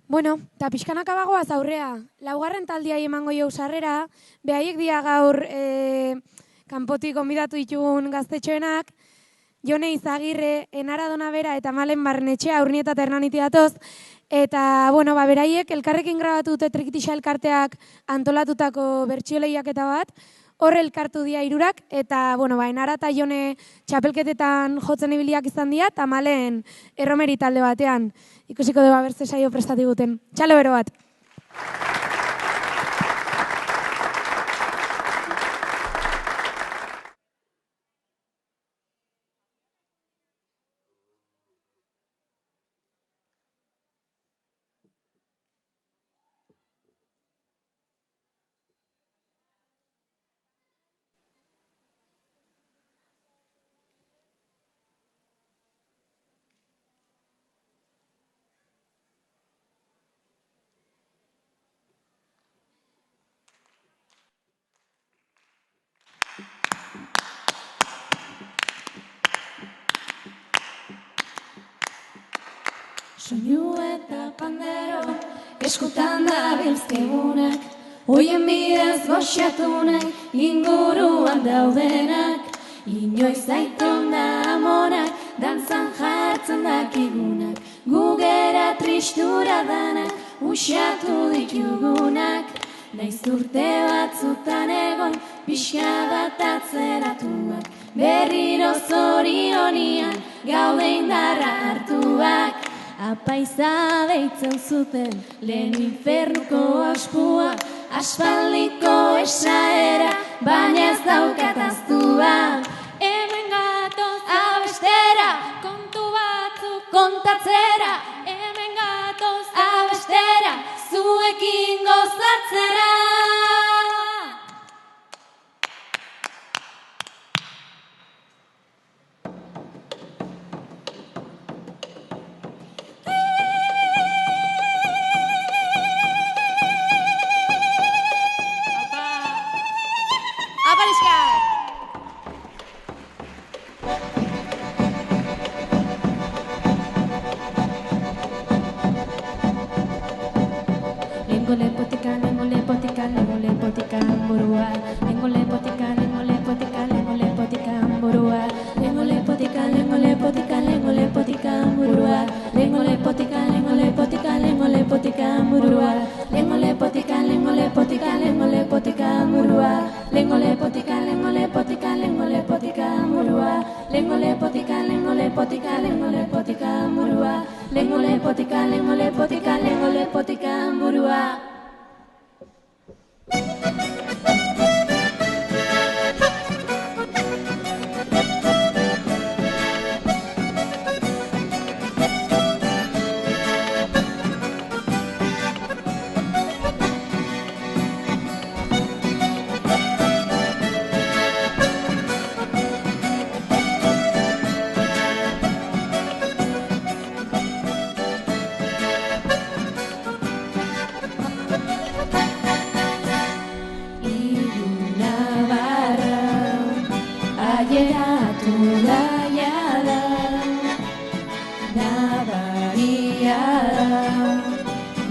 Bueno, eta pixkanaka bagoaz aurrea. Laugarren taldiai emango jau sarrera, behaiek dia gaur kanpotik konbidatu ditugun gaztetxoenak, Jone Izagirre, Enara Donabera eta Malen Barnetxea Urnieta eta Hernaniti datoz. Eta, bueno, beraiek elkarrekin grabatu dute Trikitixa elkarteak antolatutako bertsio lehiaketa bat, horre elkartu dia hirurak, eta, bueno, Enara eta Jone txapelketetan jotzen ibiliak izan dira, eta Malen erromeri talde batean. Ikusiko dugu berze saio prestati guten. Txalo bero bat. Soinu eta pandero, eskutan da bilzkegunak, hoien bidez goxatunak, inguruan daudenak, inoiz aiton da amonak, dantzan jartzen dakigunak, gugera tristura danak, usatu ditugunak, naiz urte batzutan egon, pixka bat atzeratuak, berriro zorionian, gaude indarra hartuak, apaiza deitzen zuten, lehen infernuko askua, aspaldiko esaera, baina ez daukat aztua. Hemen gatoz abestera, kontu batzuk kontatzera, hemen gatoz abestera, zuekin gozatzera.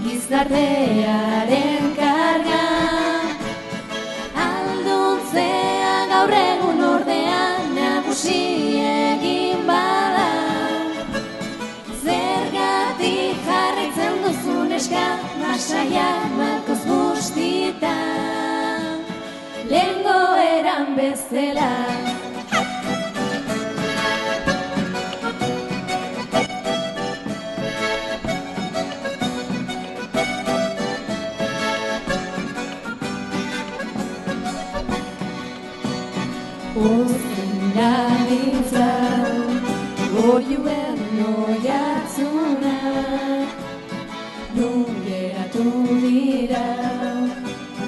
Gizartearen karga, alduntzea gaur egun ordean nagusi egin bada. Zergatik jarraitzen duzun eska, masaia malkoz bustita, lehengo eran bezala. Ozen gabiltzan, oiuen oiatzunak, nun geratu dira,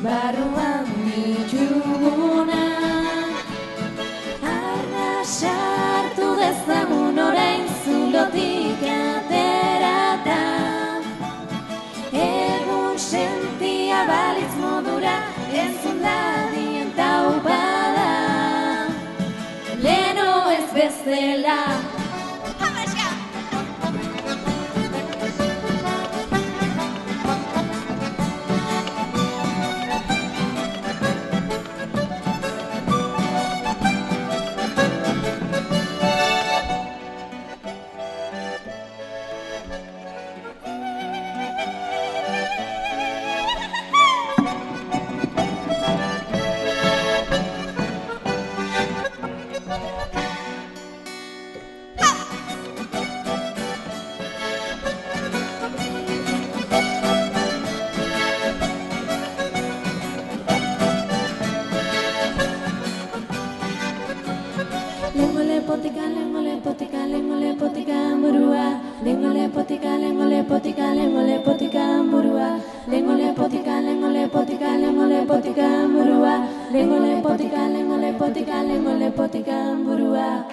barruan ditugunak. Arna sartu dezagun orain zulotik aterata, egun sentia balitz modura, entzun dadien taupada. Leno ez bezala. Lengo lepotika, lengo lepotika, lengo lepotika burua. Lengo lepotika, lengo lepotika, lengo lepotika burua. Lengo lepotika, lengo lepotika, lengo lepotika burua.